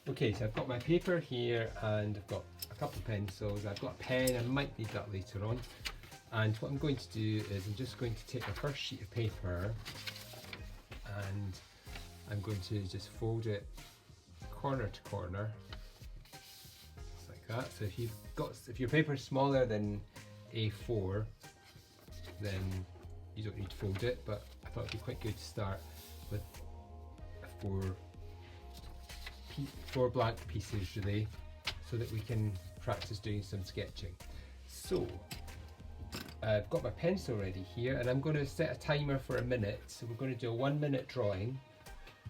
Okay, so I've got my paper here and I've got a couple of pencils. I've got a pen, I might need that later on. And what I'm going to do is I'm just going to take the first sheet of paper and I'm going to just fold it corner to corner, just like that. So if your paper is smaller than A4, then you don't need to fold it, but I thought it'd be quite good to start with four blank pieces really, so that we can practice doing some sketching. So I've got my pencil ready here and I'm going to set a timer for a minute. So we're going to do a 1 minute drawing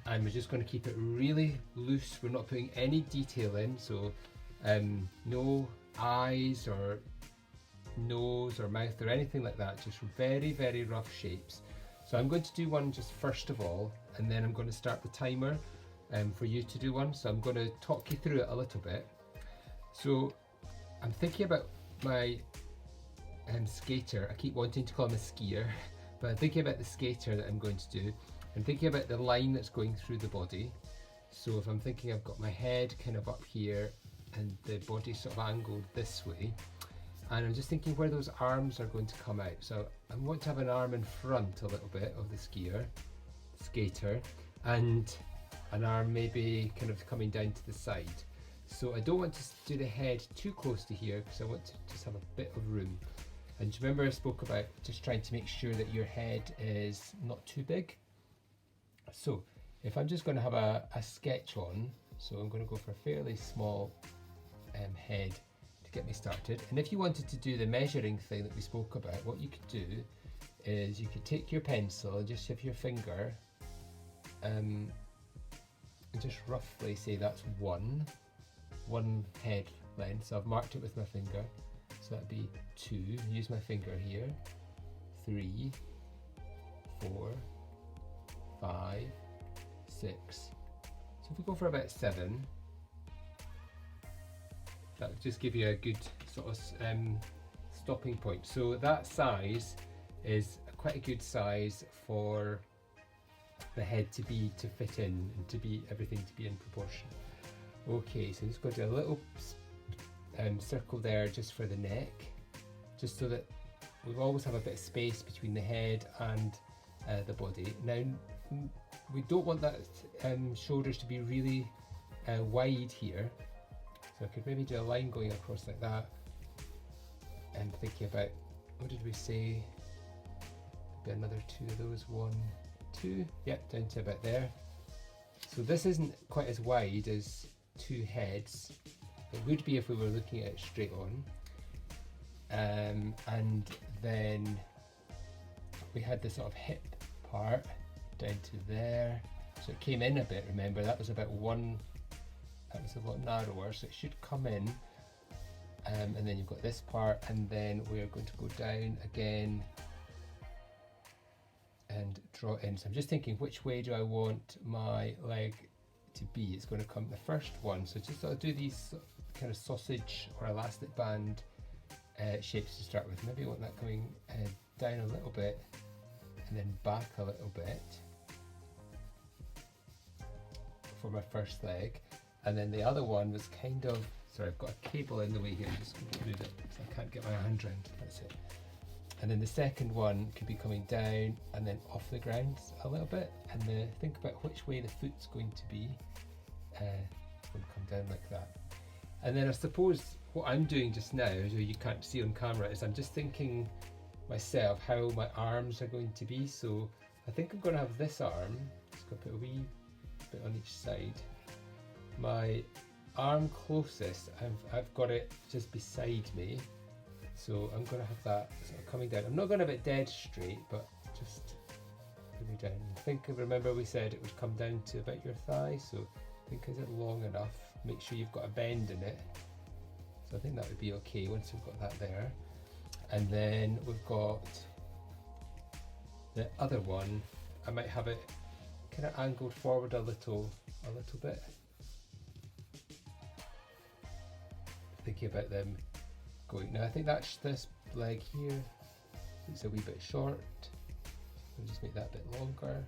and we're just going to keep it really loose. We're not putting any detail in, so no eyes or nose or mouth or anything like that, just very rough shapes. So I'm going to do one just first of all, and then I'm going to start the timer for you to do one. So I'm going to talk you through it a little bit. So I'm thinking about my skater. I keep wanting to call him a skier, but I'm thinking about the skater that I'm going to do. I'm thinking about the line that's going through the body. So if I'm thinking I've got my head kind of up here and the body sort of angled this way, and I'm just thinking where those arms are going to come out. So I want to have an arm in front a little bit of the skater, and an arm maybe kind of coming down to the side. So I don't want to do the head too close to here because I want to just have a bit of room. And do you remember I spoke about just trying to make sure that your head is not too big? So if I'm just going to have a sketch on, so I'm going to go for a fairly small head to get me started. And if you wanted to do the measuring thing that we spoke about, what you could do is you could take your pencil and just have your finger and just roughly say that's one head length. So I've marked it with my finger. So that'd be 2, use my finger here, 3, 4, 5, 6. So if we go for about 7, that would just give you a good sort of stopping point. So that size is quite a good size for the head to fit in and everything to be in proportion. Okay, so just going to do a little circle there just for the neck, just so that we always have a bit of space between the head and the body. Now we don't want that shoulders to be really wide here, so I could maybe do a line going across like that, and thinking about, what did we say, maybe another 2 of those, 1, 2, yep, down to about there. So this isn't quite as wide as 2 heads. It would be if we were looking at it straight on. And then we had this sort of hip part down to there. So it came in a bit, remember, that was about 1, that was a lot narrower, so it should come in. And then you've got this part, and then we're going to go down again and draw in. So I'm just thinking, which way do I want my leg to be? It's going to come the first one, so just I'll do these kind of sausage or elastic band shapes to start with. Maybe I want that coming down a little bit and then back a little bit for my first leg. And then the other one was kind of, sorry, I've got a cable in the way here, I'm just going to move it so I can't get my hand round, that's it. And then the second one could be coming down and then off the ground a little bit, and think about which way the foot's going to be. It's going to come down like that. And then I suppose what I'm doing just now, so you can't see on camera, is I'm just thinking myself how my arms are going to be. So I think I'm going to have this arm, just going to put a wee bit on each side. My arm closest, I've got it just beside me. So I'm going to have that sort of coming down. I'm not going to have it dead straight, but just maybe down. Remember we said it would come down to about your thigh, so I think is it long enough? Make sure you've got a bend in it. So I think that would be okay once we've got that there. And then we've got the other one. I might have it kind of angled forward a little bit. Thinking about them going. Now I think that's this leg here. It's a wee bit short. We'll just make that a bit longer.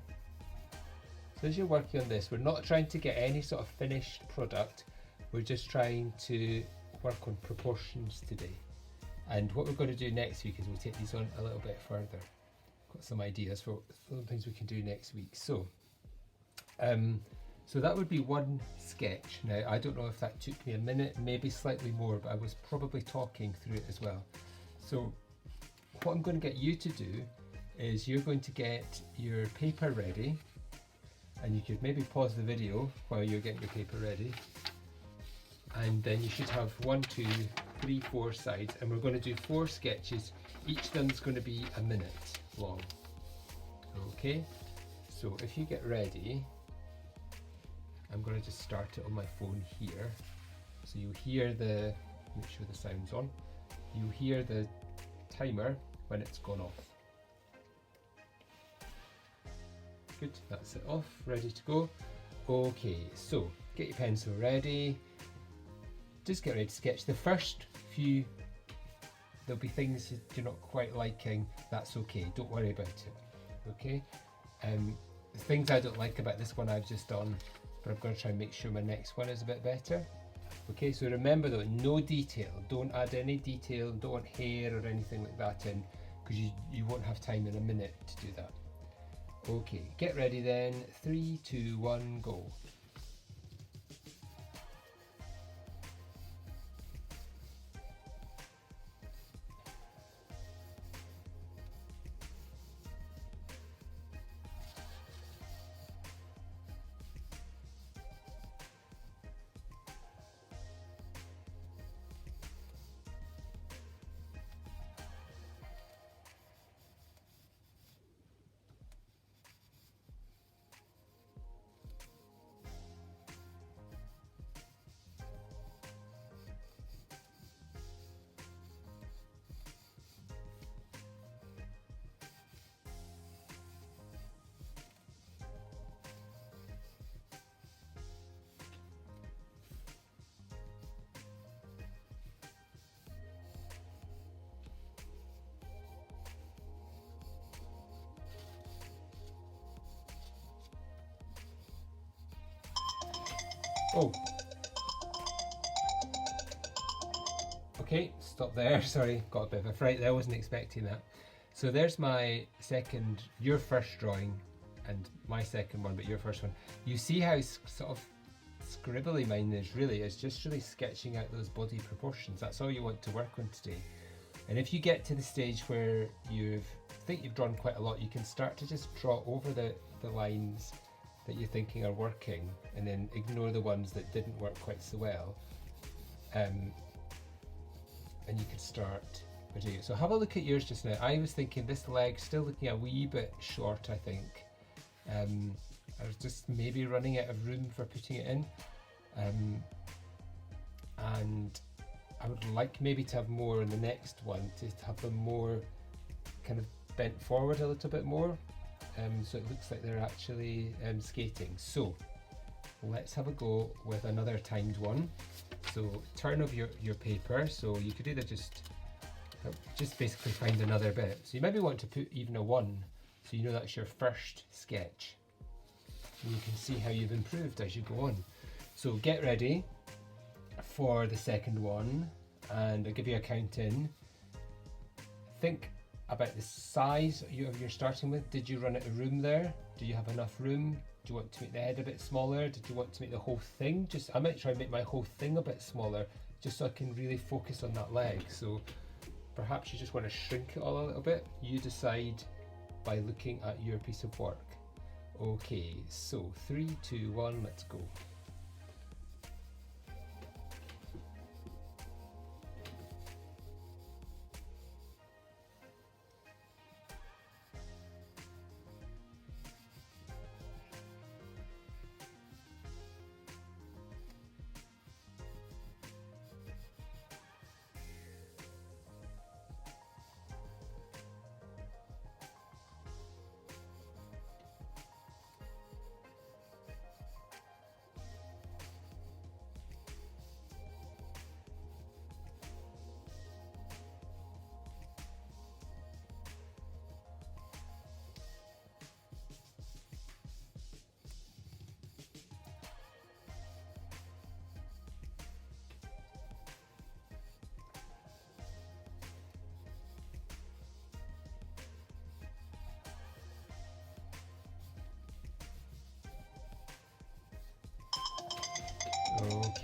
So So as you're working on this, we're not trying to get any sort of finished product. We're just trying to work on proportions today. And what we're going to do next week is we'll take these on a little bit further. Got some ideas for some things we can do next week. So that would be one sketch. Now, I don't know if that took me a minute, maybe slightly more, but I was probably talking through it as well. So what I'm going to get you to do is you're going to get your paper ready, and you could maybe pause the video while you're getting your paper ready. And then you should have 1, 2, 3, 4 sides, and we're going to do 4 sketches. Each of them is going to be a minute long. Okay, so if you get ready, I'm going to just start it on my phone here. So you hear make sure the sound's on. You hear the timer when it's gone off. Good, that's it off, ready to go. Okay, so get your pencil ready. Just get ready to sketch. The first few, there'll be things you're not quite liking, that's okay, don't worry about it. Okay, the things I don't like about this one I've just done, but I'm going to try and make sure my next one is a bit better. Okay, so remember though, no detail, don't add any detail, don't want hair or anything like that in, because you won't have time in a minute to do that. Okay, get ready then, 3, 2, 1, go. Oh. Okay, stop there. Sorry, got a bit of a fright there, I wasn't expecting that. So there's my second, your first drawing, and my second one, but your first one. You see how sort of scribbly mine is really, it's just really sketching out those body proportions. That's all you want to work on today. And if you get to the stage where you think you've drawn quite a lot, you can start to just draw over the lines that you're thinking are working, and then ignore the ones that didn't work quite so well. And you can start by doing it. So have a look at yours just now. I was thinking this leg's still looking a wee bit short, I think. I was just maybe running out of room for putting it in. And I would like maybe to have more in the next one, to have them more kind of bent forward a little bit more. So it looks like they're actually skating. So let's have a go with another timed one. So turn over your paper. So you could either just basically find another bit. So you maybe want to put even a 1, so you know that's your first sketch. And you can see how you've improved as you go on. So get ready for the second one, and I'll give you a count in. Think about the size you're starting with. Did you run out of room there? Do you have enough room? Do you want to make the head a bit smaller? Did you want to make the whole thing? I might try and make my whole thing a bit smaller, just so I can really focus on that leg. So perhaps you just want to shrink it all a little bit. You decide by looking at your piece of work. Okay, so 3, 2, 1, let's go.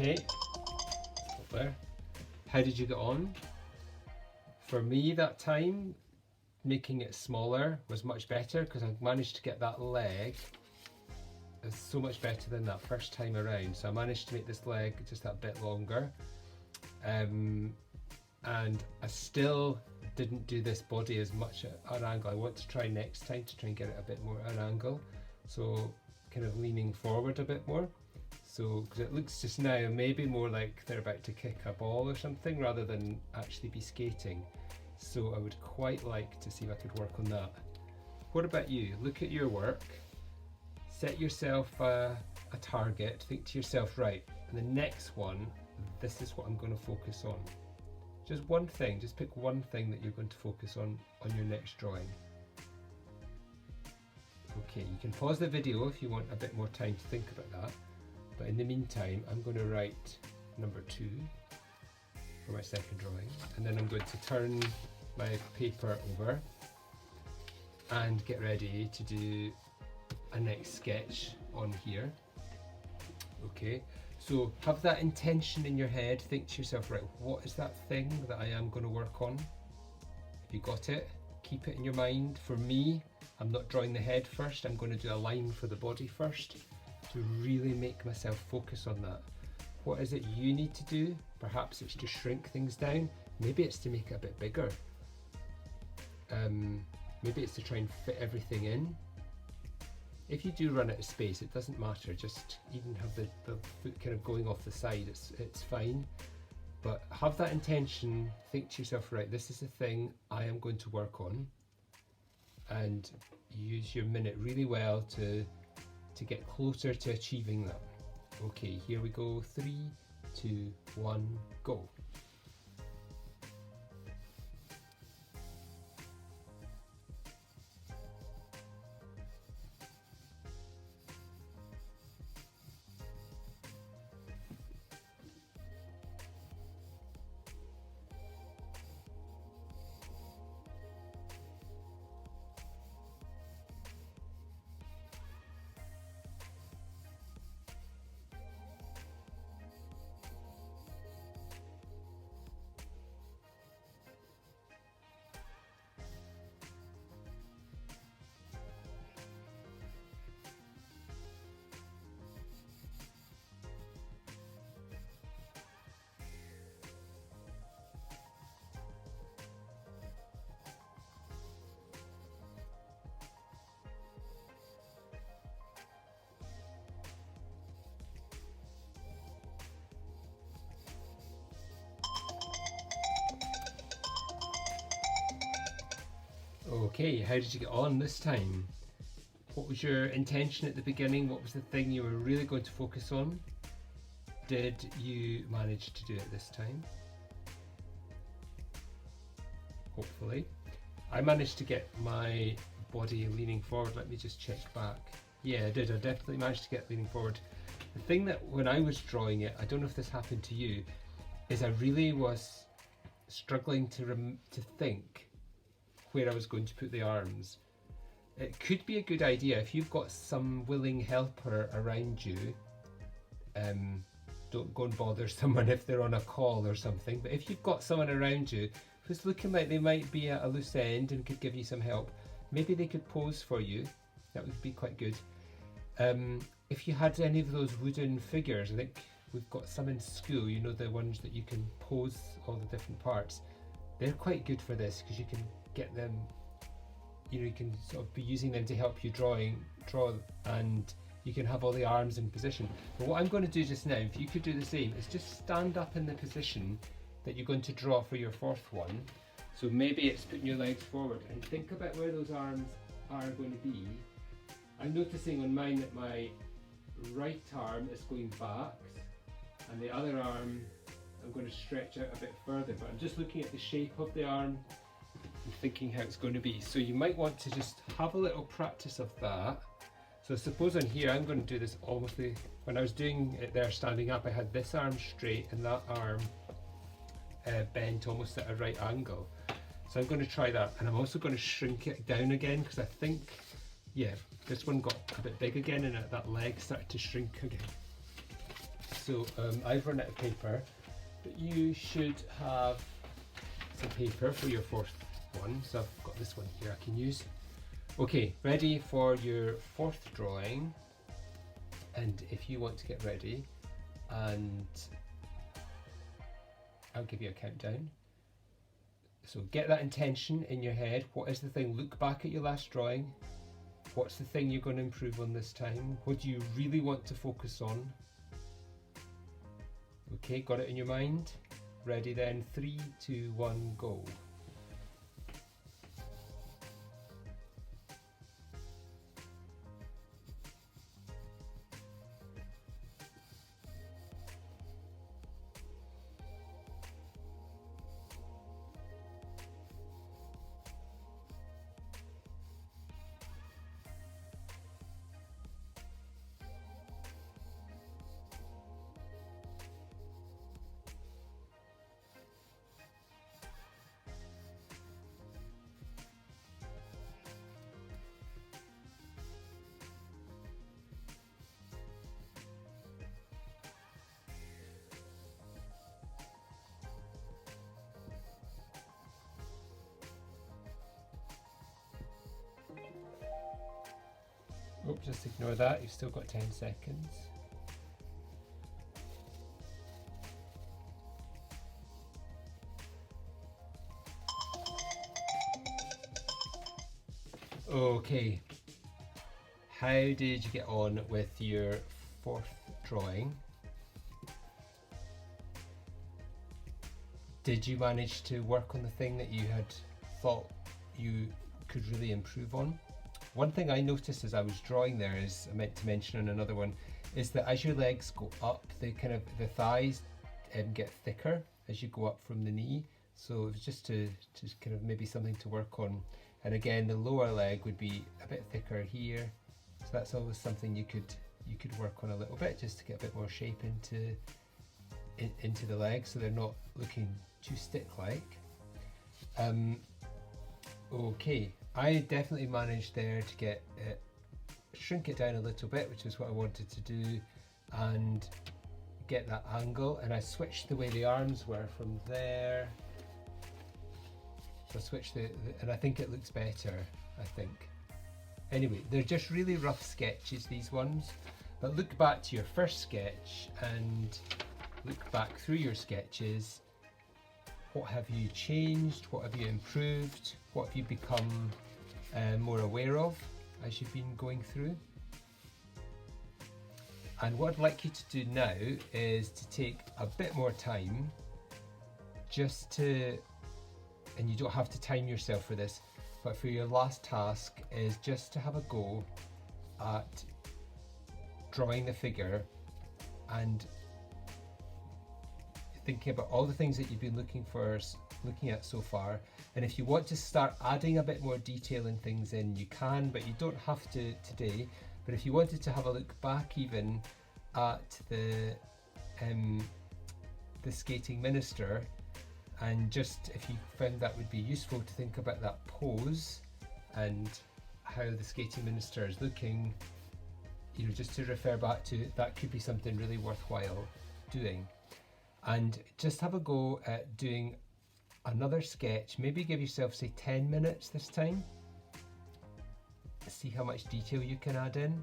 Okay, stop there. How did you get on? For me that time, making it smaller was much better because I managed to get that leg is so much better than that first time around. So I managed to make this leg just that bit longer. And I still didn't do this body as much at an angle. I want to try next time to try and get it a bit more at an angle. So kind of leaning forward a bit more. So, because it looks just now maybe more like they're about to kick a ball or something rather than actually be skating. So I would quite like to see if I could work on that. What about you? Look at your work, set yourself a target, think to yourself, right, and the next one, this is what I'm going to focus on. Just one thing, just pick one thing that you're going to focus on your next drawing. Okay, you can pause the video if you want a bit more time to think about that. But in the meantime, I'm going to write number 2 for my second drawing, and then I'm going to turn my paper over and get ready to do a next sketch on here. Okay, so have that intention in your head, think to yourself, right, what is that thing that I am going to work on? If you got it, keep it in your mind. For me, I'm not drawing the head first, I'm going to do a line for the body first to really make myself focus on that. What is it you need to do? Perhaps it's to shrink things down, maybe it's to make it a bit bigger. Maybe it's to try and fit everything in. If you do run out of space, it doesn't matter, just even have the foot kind of going off the side, it's fine. But have that intention, think to yourself, right, this is the thing I am going to work on, and use your minute really well to get closer to achieving that. Okay, here we go, 3, 2, 1, go. Okay, how did you get on this time? What was your intention at the beginning? What was the thing you were really going to focus on? Did you manage to do it this time? Hopefully. I managed to get my body leaning forward. Let me just check back. Yeah, I did. I definitely managed to get leaning forward. The thing that when I was drawing it, I don't know if this happened to you, is I really was struggling to think where I was going to put the arms. It could be a good idea if you've got some willing helper around you. Don't go and bother someone if they're on a call or something, but if you've got someone around you who's looking like they might be at a loose end and could give you some help, maybe they could pose for you. That would be quite good. If you had any of those wooden figures, I think we've got some in school, you know, the ones that you can pose all the different parts. They're quite good for this because you can get them, you know, you can sort of be using them to help you draw, and you can have all the arms in position. But what I'm going to do just now, if you could do the same, is just stand up in the position that you're going to draw for your fourth one. So maybe it's putting your legs forward and think about where those arms are going to be. I'm noticing on mine that my right arm is going back and the other arm I'm going to stretch out a bit further, but I'm just looking at the shape of the arm and thinking how it's going to be. So you might want to just have a little practice of that. So suppose on here I'm going to do this almost, when I was doing it there standing up, I had this arm straight and that arm bent almost at a right angle. So I'm going to try that, and I'm also going to shrink it down again because I think, yeah, this one got a bit big again and that leg started to shrink again. So I've run out of paper, but you should have some paper for your fourth one. So I've got this one here I can use. Okay, ready for your fourth drawing. And if you want to get ready, and I'll give you a countdown. So get that intention in your head. What is the thing? Look back at your last drawing. What's the thing you're going to improve on this time? What do you really want to focus on? Okay, got it in your mind? Ready then, 3, 2, 1, go. Oh, just ignore that, you've still got 10 seconds. Okay, how did you get on with your fourth drawing? Did you manage to work on the thing that you had thought you could really improve on? One thing I noticed as I was drawing there is, I meant to mention on another one, is that as your legs go up, the thighs get thicker as you go up from the knee. So it was just to kind of maybe something to work on. And again, the lower leg would be a bit thicker here. So that's always something you could work on a little bit, just to get a bit more shape into the legs, so they're not looking too stick-like. Okay, I definitely managed there to get it, shrink it down a little bit, which is what I wanted to do, and get that angle. And I switched the way the arms were from there. So I switched and I think it looks better, I think. Anyway, they're just really rough sketches, these ones. But look back to your first sketch and look back through your sketches. What have you changed? What have you improved? What have you become more aware of as you've been going through? And what I'd like you to do now is to take a bit more time just to, and you don't have to time yourself for this, but for your last task is just to have a go at drawing the figure and thinking about all the things that you've been looking at so far. And if you want to start adding a bit more detail and things in, you can, but you don't have to today. But if you wanted to have a look back even at the skating minister, and just if you found that would be useful to think about that pose and how the skating minister is looking, you know, just to refer back to, that could be something really worthwhile doing. And just have a go at doing another sketch. Maybe give yourself, say, 10 minutes this time. See how much detail you can add in.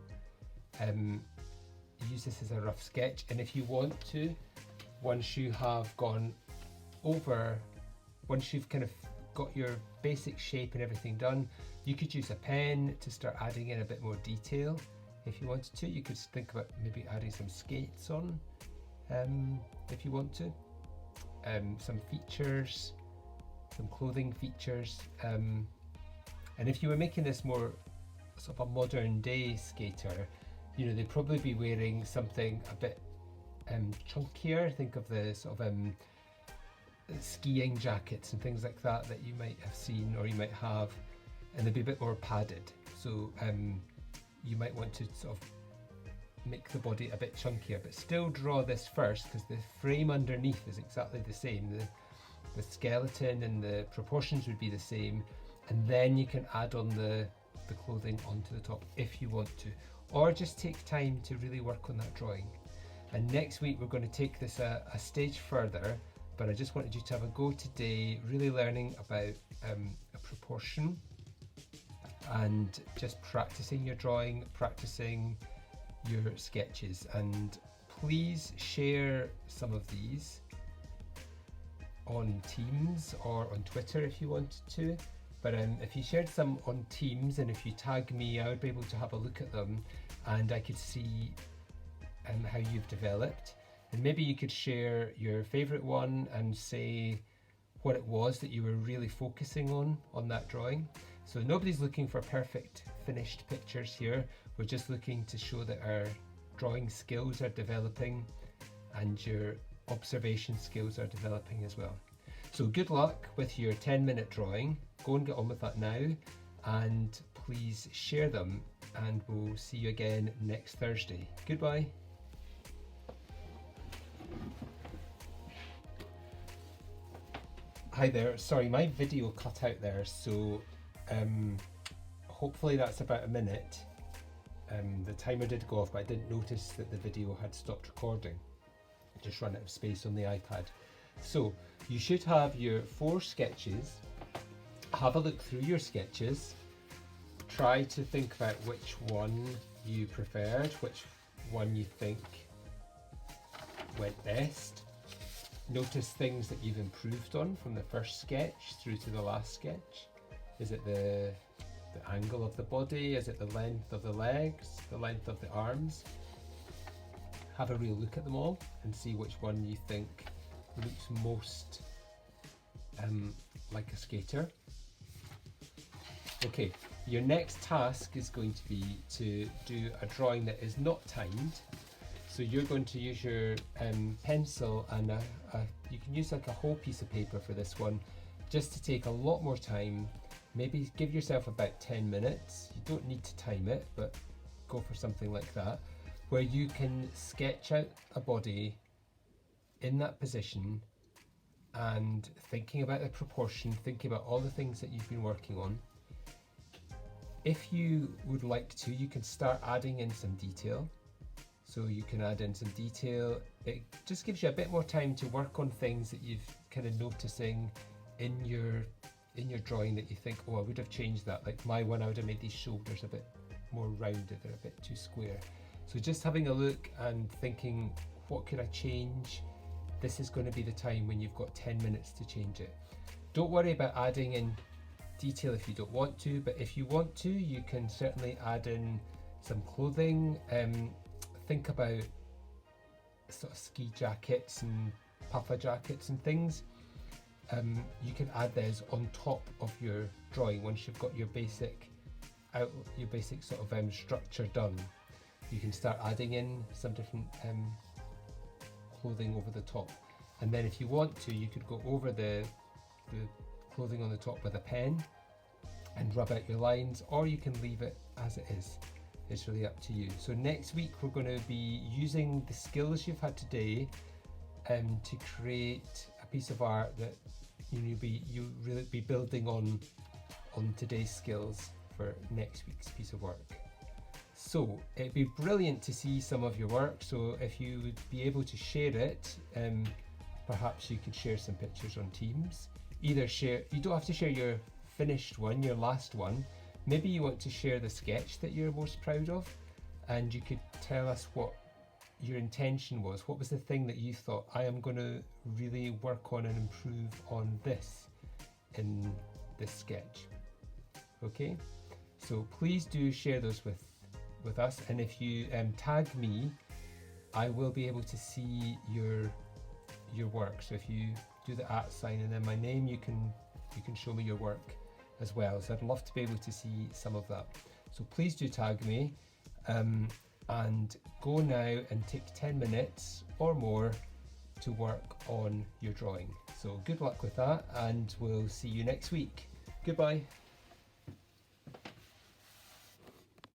Use this as a rough sketch, and if you want to, once you have gone over, once you've kind of got your basic shape and everything done, you could use a pen to start adding in a bit more detail. If you wanted to, you could think about maybe adding some skates on, if you want to, some features, some clothing features, and if you were making this more sort of a modern day skater, you know, they'd probably be wearing something a bit chunkier. Think of the sort of skiing jackets and things like that that you might have seen or you might have, and they'd be a bit more padded. So you might want to sort of make the body a bit chunkier, but still draw this first, because the frame underneath is exactly the same. The skeleton and the proportions would be the same, and then you can add on the clothing onto the top if you want to, or just take time to really work on that drawing. And next week we're going to take this a stage further, but I just wanted you to have a go today, really learning about a proportion and just practicing your drawing, practicing your sketches. And please share some of these on Teams or on Twitter if you wanted to. But if you shared some on Teams and if you tag me, I would be able to have a look at them and I could see how you've developed. And maybe you could share your favourite one and say what it was that you were really focusing on that drawing. So nobody's looking for perfect finished pictures here. We're just looking to show that our drawing skills are developing and your observation skills are developing as well. So good luck with your 10-minute drawing. Go and get on with that now, and please share them, and we'll see you again next Thursday. Goodbye. Hi there, sorry, my video cut out there, so hopefully that's about a minute. The timer did go off, but I didn't notice that the video had stopped recording. I just ran out of space on the iPad. So you should have your 4 sketches. Have a look through your sketches. Try to think about which one you preferred, which one you think went best. Notice things that you've improved on from the first sketch through to the last sketch. Is it the angle of the body? Is it the length of the legs? The length of the arms? Have a real look at them all and see which one you think looks most like a skater. Okay, your next task is going to be to do a drawing that is not timed. So you're going to use your pencil and you can use like a whole piece of paper for this one, just to take a lot more time. Maybe give yourself about 10 minutes. You don't need to time it, but go for something like that, where you can sketch out a body in that position and thinking about the proportion, thinking about all the things that you've been working on. If you would like to, you can start adding in some detail. So you can add in some detail. It just gives you a bit more time to work on things that you've kind of noticing in your drawing that you think, oh, I would have changed that. Like my one, I would have made these shoulders a bit more rounded, they're a bit too square. So just having a look and thinking, what could I change? This is going to be the time when you've got 10 minutes to change it. Don't worry about adding in detail if you don't want to, but if you want to, you can certainly add in some clothing. Think about sort of ski jackets and puffer jackets and things. You can add those on top of your drawing once you've got your basic sort of structure done. You can start adding in some different clothing over the top, and then if you want to, you could go over the clothing on the top with a pen and rub out your lines, or you can leave it as it is. It's really up to you. So next week we're going to be using the skills you've had today to create a piece of art that you really be building on today's skills for next week's piece of work. So it'd be brilliant to see some of your work. So if you would be able to share it, perhaps you could share some pictures on Teams. You don't have to share your finished one, your last one. Maybe you want to share the sketch that you're most proud of, and you could tell us what your intention was. What was the thing that you thought, I am going to really work on and improve on this in this sketch? Okay, so please do share those with us, and if you tag me, I will be able to see your work. So if you do the @ sign and then my name, you can show me your work as well. So I'd love to be able to see some of that. So please do tag me, and go now and take 10 minutes or more to work on your drawing. So good luck with that, and we'll see you next week. Goodbye.